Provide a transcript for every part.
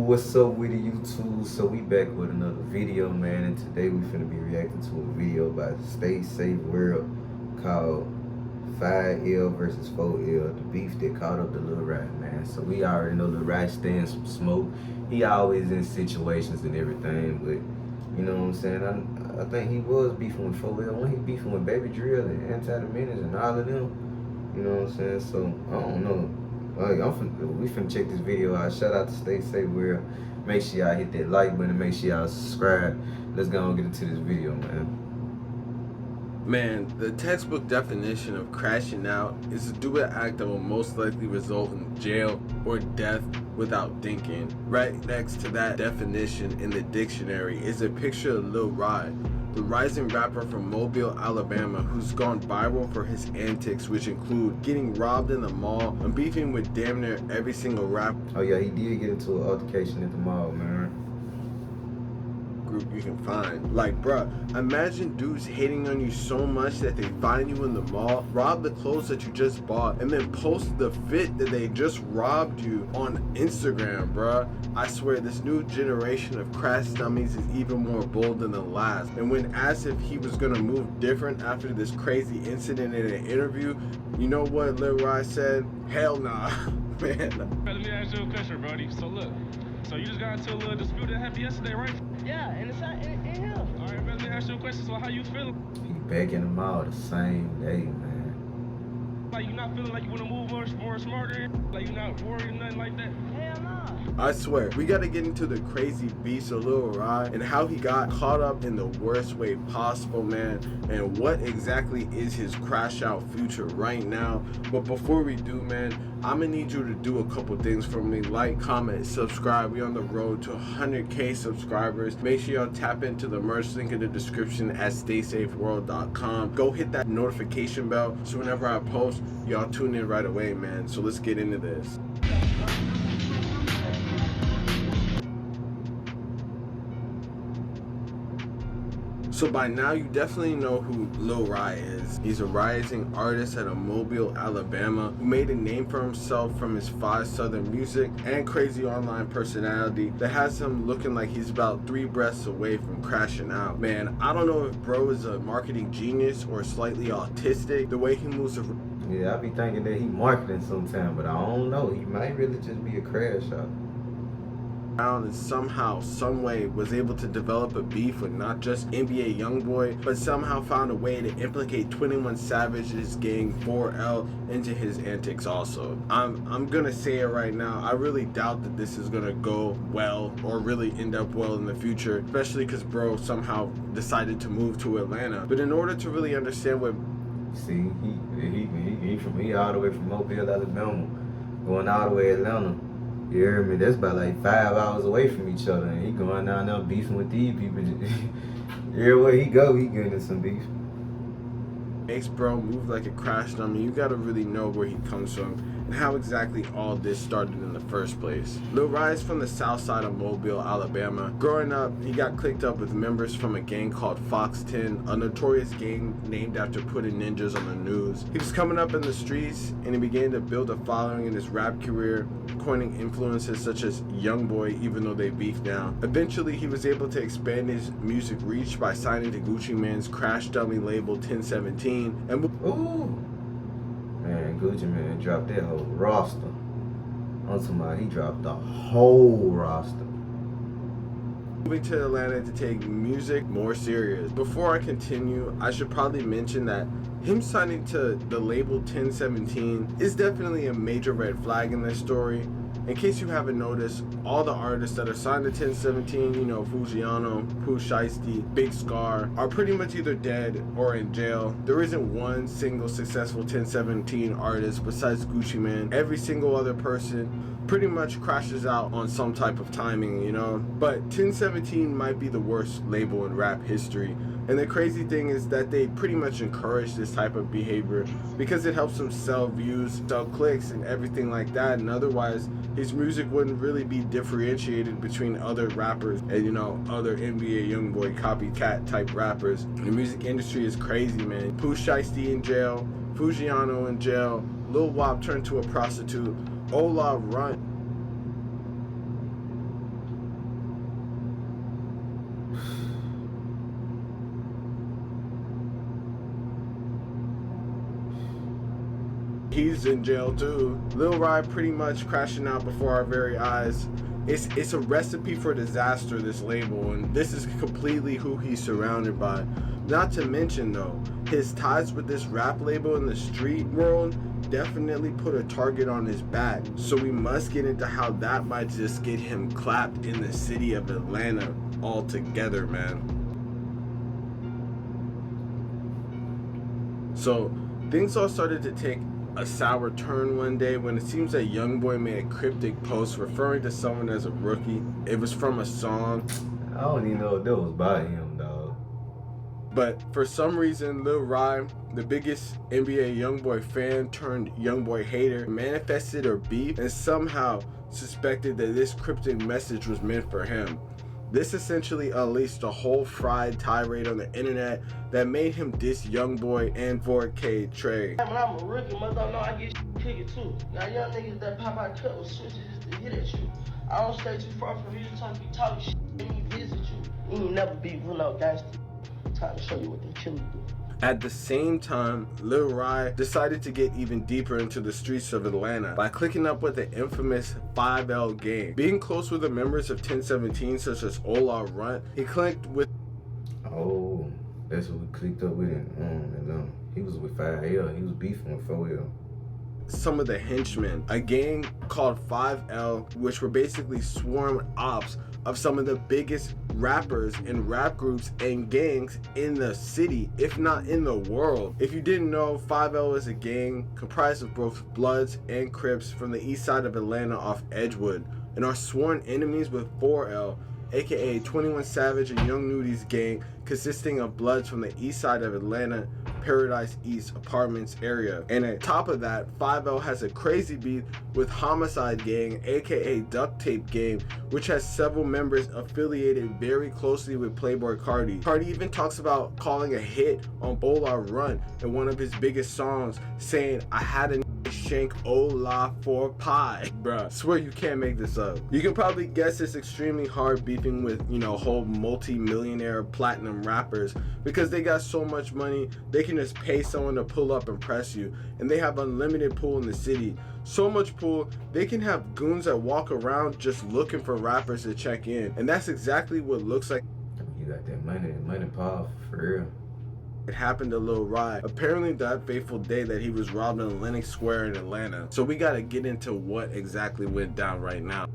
What's up with the YouTube? So we back with another video, man, and today we finna be reacting to a video by Stay Safe World called 5L versus 4L, the beef that caught up the Lil Rye, man. So we already know Lil Rye stands some smoke. He always in situations and everything, but you know what I'm saying? I think he was beefing with 4L when he beefing with Baby Drill and Anti-the-Menace and all of them. You know what I'm saying? So I don't know. We finna check this video out. Shout out to Stay Safe World. Make sure y'all hit that like button. Make sure y'all subscribe. Let's go and get into this video, man. Man, the textbook definition of crashing out is to do an act that will most likely result in jail or death without thinking. Right next to that definition in the dictionary is a picture of Lil Rye, the rising rapper from Mobile, Alabama, who's gone viral for his antics, which include getting robbed in the mall and beefing with damn near every single rapper. Oh yeah, he did get into an altercation at the mall, man. Group you can find. Like, bruh, imagine dudes hating on you so much that they find you in the mall, rob the clothes that you just bought, and then post the fit that they just robbed you on Instagram, bruh. I swear this new generation of crash dummies is even more bold than the last. And when asked if he was gonna move different after this crazy incident in an interview, you know what Lil Rye said? Hell nah. Man. Let me ask you a question, buddy. So look, so you just got into a little dispute that happened yesterday, right? Yeah, and it's not in him. All right, let me ask you a question. So how you feeling? He back in the mall the same day, man. Like you not feeling like you want to move more smarter? Like you not worried or nothing like that? Hell no. I swear, we gotta get into the crazy beast of Lil Rye and how he got caught up in the worst way possible, man, and what exactly is his crash out future right now. But before we do, man, I'm gonna need you to do a couple things for me. Like, comment, subscribe. We on the road to 100K subscribers. Make sure y'all tap into the merch link in the description at staysafeworld.com. Go hit that notification bell so whenever I post, y'all tune in right away, man. So let's get into this. So by now you definitely know who Lil Rye is. He's a rising artist out of Mobile, Alabama, who made a name for himself from his fire southern music and crazy online personality that has him looking like he's about 3 breaths away from crashing out. Man, I don't know if bro is a marketing genius or slightly autistic. The way he moves around. Yeah, I be thinking that he marketing sometime, but I don't know. He might really just be a crash out. And somehow, some way was able to develop a beef with not just NBA Youngboy, but somehow found a way to implicate 21 Savage's gang 4L into his antics also. I'm gonna say it right now, I really doubt that this is gonna go well or really end up well in the future, especially because bro somehow decided to move to Atlanta. But in order to really understand what See, he all the way from Mobile, Alabama, going all the way to Atlanta. You hear me? That's about like 5 hours away from each other, and he going down there beefing with these people. Everywhere he go, he getting in some beef. makes bro move like a crash dummy, you gotta really know where he comes from and how exactly all this started in the first place. Lil Rye is from the south side of Mobile, Alabama. Growing up, he got clicked up with members from a gang called Fox 10, a notorious gang named after putting ninjas on the news. He was coming up in the streets and he began to build a following in his rap career, coining influences such as Youngboy, even though they beef now. Eventually, he was able to expand his music reach by signing to Gucci Mane's Crash Dummy label 1017 and Ooh. Man, Gucci Man dropped that whole roster. I'm talking about he dropped the whole roster. moving to Atlanta to take music more serious. Before I continue, I should probably mention that him signing to the label 1017 is definitely a major red flag in this story. In case you haven't noticed, all the artists that are signed to 1017, you know, Fujiano, Pooh Shiesty, Big Scar, are pretty much either dead or in jail. There isn't one single successful 1017 artist besides Gucci Mane. Every single other person pretty much crashes out on some type of timing, you know? But 1017 might be the worst label in rap history. And the crazy thing is that they pretty much encourage this type of behavior because it helps them sell views, sell clicks, and everything like that. And otherwise, his music wouldn't really be differentiated between other rappers and, you know, other NBA Youngboy copycat type rappers. The music industry is crazy, man. Pooh Shiesty in jail, Fujiano in jail, Lil Wop turned to a prostitute, Ola run. he's in jail too. Lil Rye pretty much crashing out before our very eyes. It's a recipe for disaster, this label, and this is completely who he's surrounded by. Not to mention though, his ties with this rap label in the street world definitely put a target on his back. So we must get into how that might just get him clapped in the city of Atlanta altogether, man. So things all started to take a sour turn one day when it seems that YoungBoy made a cryptic post referring to someone as a rookie. It was from a song. I don't even know if that was by him, dog. But for some reason, Lil Rye, the biggest NBA YoungBoy fan turned YoungBoy hater, manifested a beef and somehow suspected that this cryptic message was meant for him. This essentially unleashed a whole fried tirade on the internet that made him diss YoungBoy and 4K Trey. When I'm a rookie, mother, know I get kicking too. Now young niggas that pop out cut with switches just to hit at you. I don't stay too far from you, time to be talking shit. Let me visit you. You ain't never be with no gangster. Time to show you what they killers do. At the same time, Lil Rye decided to get even deeper into the streets of Atlanta by clicking up with the infamous 5L gang. Being close with the members of 1017 such as Ola Runt, he clicked with... Oh, that's what we clicked up with him. He was with 5L. He was beefing with 4L. Some of the henchmen, a gang called 5L, which were basically swarm ops of some of the biggest rappers and rap groups and gangs in the city, if not in the world. If you didn't know, 5L is a gang comprised of both Bloods and Crips from the east side of Atlanta off Edgewood, and are sworn enemies with 4L, aka 21 Savage and Young Nudy's gang, consisting of Bloods from the east side of Atlanta, Paradise East Apartments area. And on top of that, 5L has a crazy beef with Homicide Gang, aka Duct Tape Gang, which has several members affiliated very closely with Playboy Carti. Carti even talks about calling a hit on Ola Run in one of his biggest songs, saying, "I had a shank Ola for pie." Bruh, swear you can't make this up. You can probably guess it's extremely hard beefing with, whole multi-millionaire platinum rappers, because they got so much money, they can just pay someone to pull up and press you, and they have unlimited pool in the city. So much pool, they can have goons that walk around just looking for rappers to check in, and that's exactly what looks like. You got that money power, for real. It happened to Lil Rye, apparently that fateful day that he was robbed in Lenox Square in Atlanta. So we gotta get into what exactly went down right now.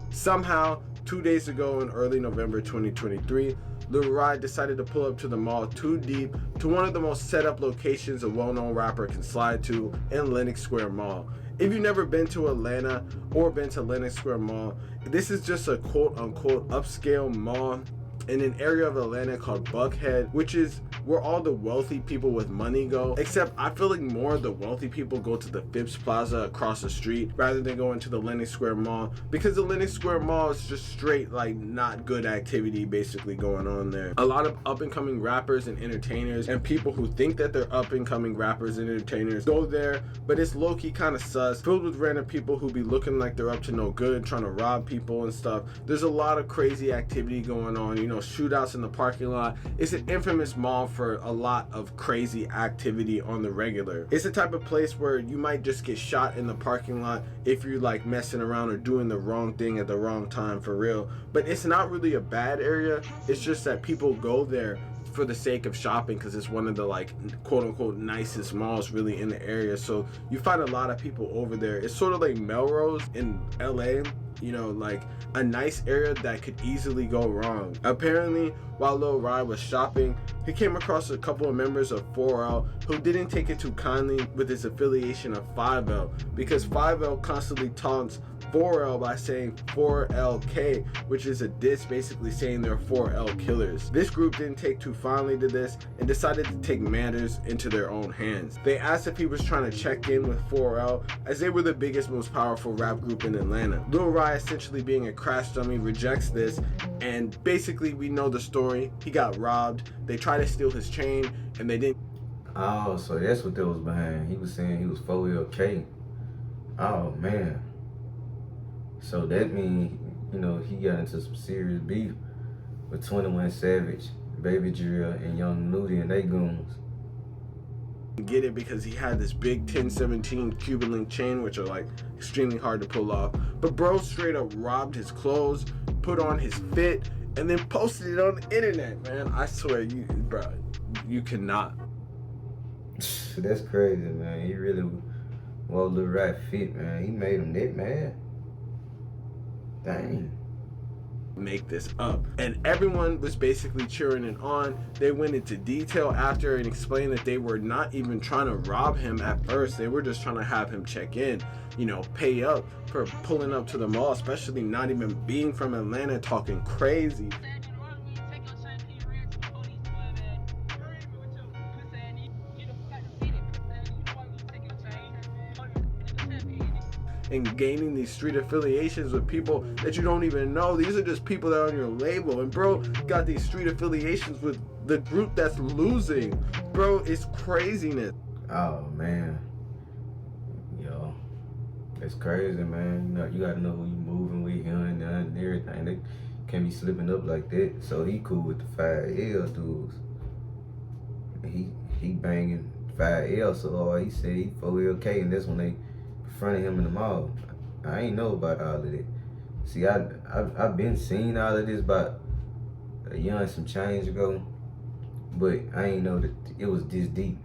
Somehow, 2 days ago in early November 2023, Lil Rye decided to pull up to the mall Too Deep, to one of the most set up locations a well-known rapper can slide to in Lenox Square Mall. If you've never been to Atlanta or been to Lenox Square Mall, this is just a quote-unquote upscale mall in an area of Atlanta called Buckhead, which is where all the wealthy people with money go. Except I feel like more of the wealthy people go to the Phipps Plaza across the street rather than going to the Lenox Square Mall, because the Lenox Square Mall is just straight like not good activity basically going on there. A lot of up and coming rappers and entertainers and people who think that they're up and coming rappers and entertainers go there, but it's low-key kind of sus, filled with random people who be looking like they're up to no good, trying to rob people and stuff. There's a lot of crazy activity going on, shootouts in the parking lot. It's an infamous mall for a lot of crazy activity on the regular. It's the type of place where you might just get shot in the parking lot if you're like messing around or doing the wrong thing at the wrong time, for real. But it's not really a bad area. It's just that people go there for the sake of shopping because it's one of the like quote unquote nicest malls really in the area. So you find a lot of people over there. It's sort of like Melrose in LA, like a nice area that could easily go wrong. Apparently, while Lil Rye was shopping, he came across a couple of members of 4L who didn't take it too kindly with his affiliation of 5L, because 5L constantly taunts 4L by saying 4LK, which is a diss basically saying they're 4L killers. This group didn't take too fondly to this and decided to take matters into their own hands. They asked if he was trying to check in with 4L, as they were the biggest, most powerful rap group in Atlanta. Lil Rye, essentially being a crash dummy, rejects this, and basically we know the story. He got robbed, they tried to steal his chain, and they didn't. Oh, so that's what that was behind. He was saying he was 4LK. Oh, man. So that means, he got into some serious beef with 21 Savage, Baby Drill, and Young Nudy and they goons. get it because he had this big 1017 Cuban link chain, which are like extremely hard to pull off. But bro straight up robbed his clothes, put on his fit, and then posted it on the internet, man. I swear, you cannot. That's crazy, man. He really wore Lil Rye fit, man. He made him that mad. Dang. Make this up. And everyone was basically cheering it on. They went into detail after and explained that they were not even trying to rob him at first. They were just trying to have him check in, you know, pay up for pulling up to the mall, especially not even being from Atlanta, talking crazy. And gaining these street affiliations with people that you don't even know. These are just people that are on your label. And bro got these street affiliations with the group that's losing. Bro, it's craziness. Oh man. Yo. That's crazy, man. You know, you gotta know who you moving with here and there and everything. They can't be slipping up like that. So he cool with the 5L dudes. He banging 5L, so all he said he 4LK, and that's when they confronted him in the mall. I ain't know about all of that. See, I've been seeing all of this about a year and some change ago, but I ain't know that it was this deep.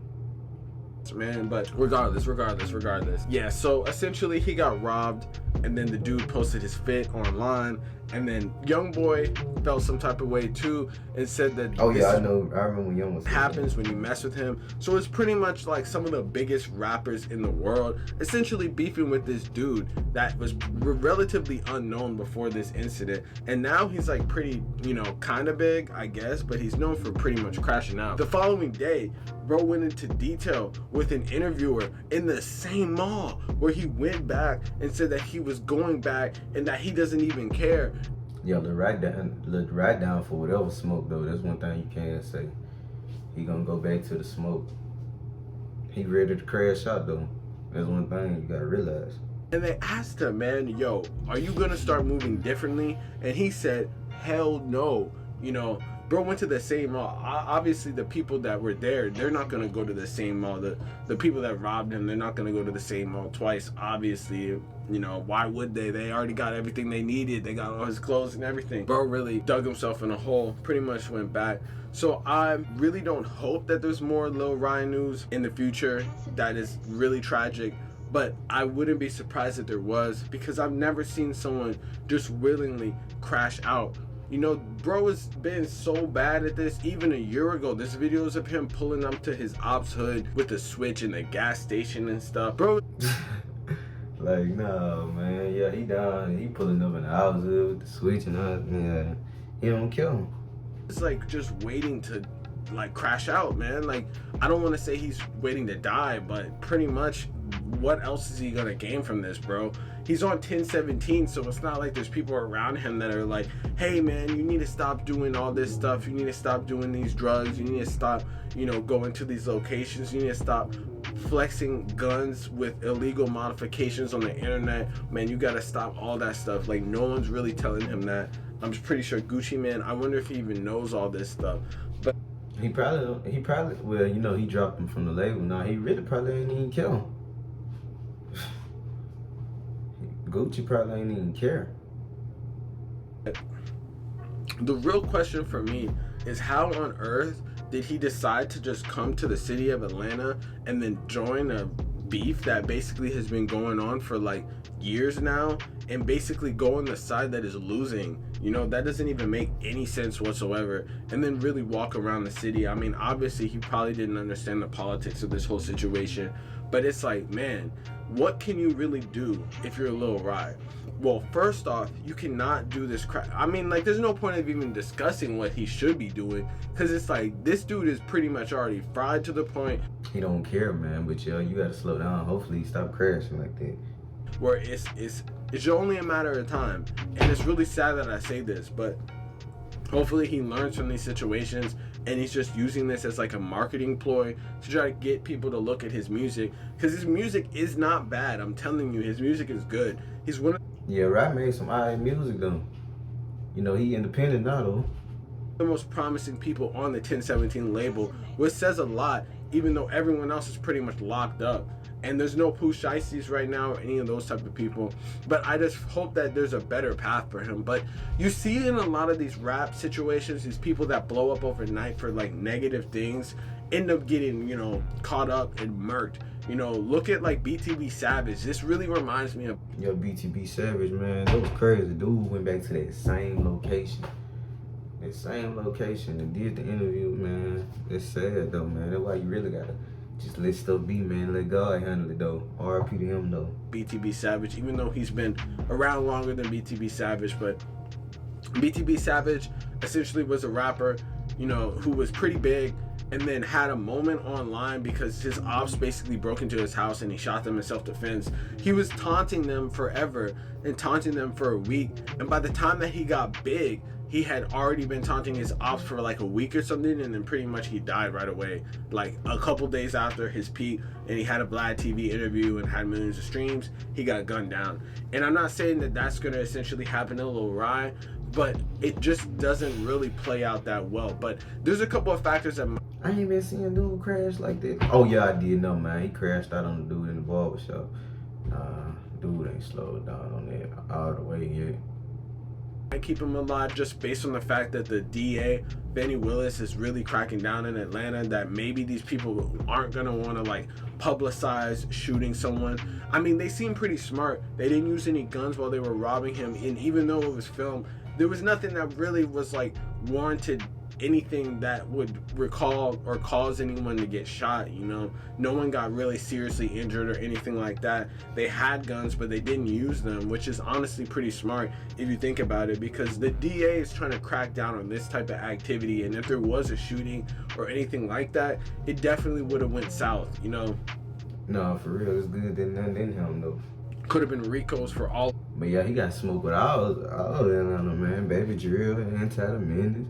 Man, but regardless. Yeah, so essentially he got robbed, and then the dude posted his fit online, and then Young Boy felt some type of way too and said that I remember when Young was happens when you mess with him. So it's pretty much like some of the biggest rappers in the world essentially beefing with this dude that was relatively unknown before this incident, and now he's like pretty, you know, kind of big, I guess, but he's known for pretty much crashing out. The following day, bro went into detail with an interviewer in the same mall where he went back and said that he was going back and that he doesn't even care. Yeah, Lil Rye down for whatever smoke though. That's one thing you can't say. He gonna go back to the smoke. He ready to crash out though. That's one thing you gotta realize. And they asked him, man, yo, are you gonna start moving differently? And he said, hell no. You know, bro went to the same mall. Obviously, the people that were there, they're not gonna go to the same mall. The people that robbed him, they're not gonna go to the same mall twice. Obviously, you know, why would they? They already got everything they needed. They got all his clothes and everything. Bro really dug himself in a hole. Pretty much went back. So I really don't hope that there's more Lil Rye news in the future. That is really tragic. But I wouldn't be surprised if there was, because I've never seen someone just willingly crash out. You know, bro has been so bad at this. Even a year ago, there's videos of him pulling up to his ops hood with the switch in the gas station and stuff. Bro. Like, no, man. Yeah, he down. He pulling up in the house with the switch and all. Yeah, he don't kill him. It's like just waiting to like crash out, man. Like, I don't want to say he's waiting to die, but pretty much what else is he gonna gain from this, bro? He's on 1017, so it's not like there's people around him that are like, hey man, you need to stop doing all this stuff, you need to stop doing these drugs, you need to stop, you know, going to these locations, you need to stop flexing guns with illegal modifications on the internet. Man, you gotta stop all that stuff. Like, no one's really telling him that. I'm pretty sure Gucci Man, I wonder if he even knows all this stuff. But he probably, well, you know, he dropped him from the label. Now he really probably ain't even kill him. Gucci probably ain't even care. The real question for me is, how on earth did he decide to just come to the city of Atlanta and then join a beef that basically has been going on for like years now, and basically go on the side that is losing? You know, that doesn't even make any sense whatsoever. And then really walk around the city. I mean, obviously he probably didn't understand the politics of this whole situation, but it's like, man, what can you really do if you're a Lil Rye? Well, first off, you cannot do this crap. I mean, like, there's no point of even discussing what he should be doing, because it's like, this dude is pretty much already fried to the point. He don't care, man, but yo, you gotta slow down. Hopefully he stop crashing like that. Where it's only a matter of time. And it's really sad that I say this, but hopefully he learns from these situations, and he's just using this as like a marketing ploy to try to get people to look at his music, because his music is not bad. I'm telling you, his music is good. He's one of Rye made some alright music though. You know, he independent now though. the most promising people on the 1017 label, which says a lot. even though everyone else is pretty much locked up. And there's no Pooh Shiesties right now or any of those type of people. But I just hope that there's a better path for him. But you see in a lot of these rap situations, these people that blow up overnight for like negative things end up getting, you know, caught up and murked. You know, look at like BTB Savage. This really reminds me of... Yo, BTB Savage, man, that was crazy. Dude went back to that same location. That same location and did the interview, man. It's sad though, man. That's why you really gotta just let stuff be, man. Let God handle it though. RIP to him though. BTB Savage, even though he's been around longer than BTB Savage, but BTB Savage essentially was a rapper, you know, who was pretty big and then had a moment online because his ops basically broke into his house and he shot them in self-defense. He was taunting them forever and taunting them for a week. And by the time that he got big, he had already been taunting his ops for like a week or something, and then pretty much he died right away, like a couple days after his peak. And he had a Vlad TV interview and had millions of streams. He got gunned down. And I'm not saying that that's gonna essentially happen to Lil Rye, but it just doesn't really play out that well. But there's a couple of factors that... I ain't been seeing dude crash like that. Oh yeah, I did know, man. He crashed out on the dude in the barbershop. Nah, dude ain't slowed down on that all the way yet. I keep him alive just based on the fact that the DA, Benny Willis, is really cracking down in Atlanta, that maybe these people aren't gonna wanna like publicize shooting someone. I mean, they seem pretty smart. They didn't use any guns while they were robbing him, and even though it was filmed, there was nothing that really was like warranted anything that would recall or cause anyone to get shot, you know. No one got really seriously injured or anything like that. They had guns, but they didn't use them, which is honestly pretty smart if you think about it, because the DA is trying to crack down on this type of activity, and if there was a shooting or anything like that, it definitely would have went south, you know. No, for real, it's good that nothing in him though. Could have been Rico's for all. But yeah, he got smoked with all Atlanta, man. Baby Drill, Anti-Mendes,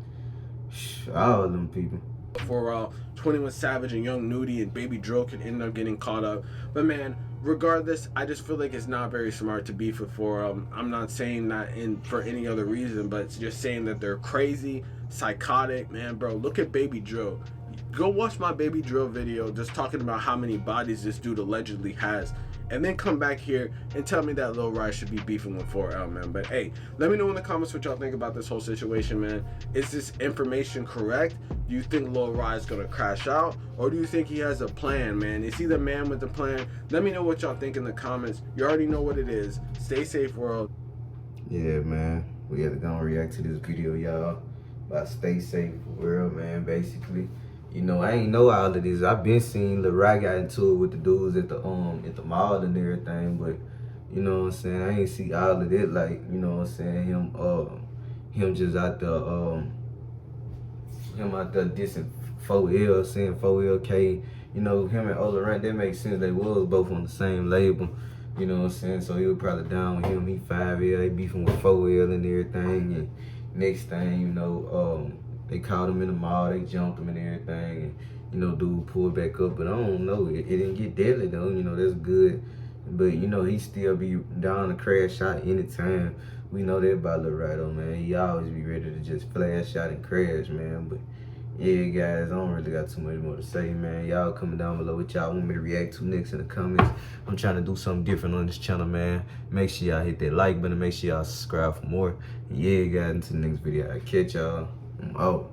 all of them people. For 21 Savage and Young Nudie and Baby Drill could end up getting caught up. But man, regardless, I just feel like it's not very smart to beef with 4L. I'm not saying that for any other reason, but it's just saying that they're crazy, psychotic. Man, bro, look at Baby Drill. Go watch my Baby Drill video just talking about how many bodies this dude allegedly has, and then come back here and tell me that Lil Rye should be beefing with 4L, man. But hey, let me know in the comments what y'all think about this whole situation, man. Is this information correct? Do you think Lil Rye is gonna crash out, or do you think he has a plan, man? Is he the man with the plan? Let me know what y'all think in the comments. You already know what it is. Stay safe, world. Yeah, man. We had to go and react to this video, y'all, about stay safe, world, man, basically. You know, I ain't know all of this. I've been seeing Lil Rye got into it with the dudes at the mall and everything, but you know what I'm saying, I ain't see all of that, like, you know what I'm saying, him just out there dissing 4L, saying 4LK, you know, him and Lil Rye, that makes sense. They was both on the same label, you know what I'm saying, so he was probably down with him. He 5L, they beefing with 4L and everything, and next thing, you know, they caught him in the mall, they jumped him and everything, and, you know, dude pulled back up, but I don't know, it didn't get deadly though, you know, that's good. But, you know, he still be down to crash out anytime. We know that about Lil Rye though, man. He always be ready to just flash out and crash, man. But, yeah, guys, I don't really got too much more to say, man. Y'all comment down below what y'all want me to react to next in the comments. I'm trying to do something different on this channel, man. Make sure y'all hit that like button. Make sure y'all subscribe for more. And yeah, guys, until the next video, I'll catch y'all. I'm out.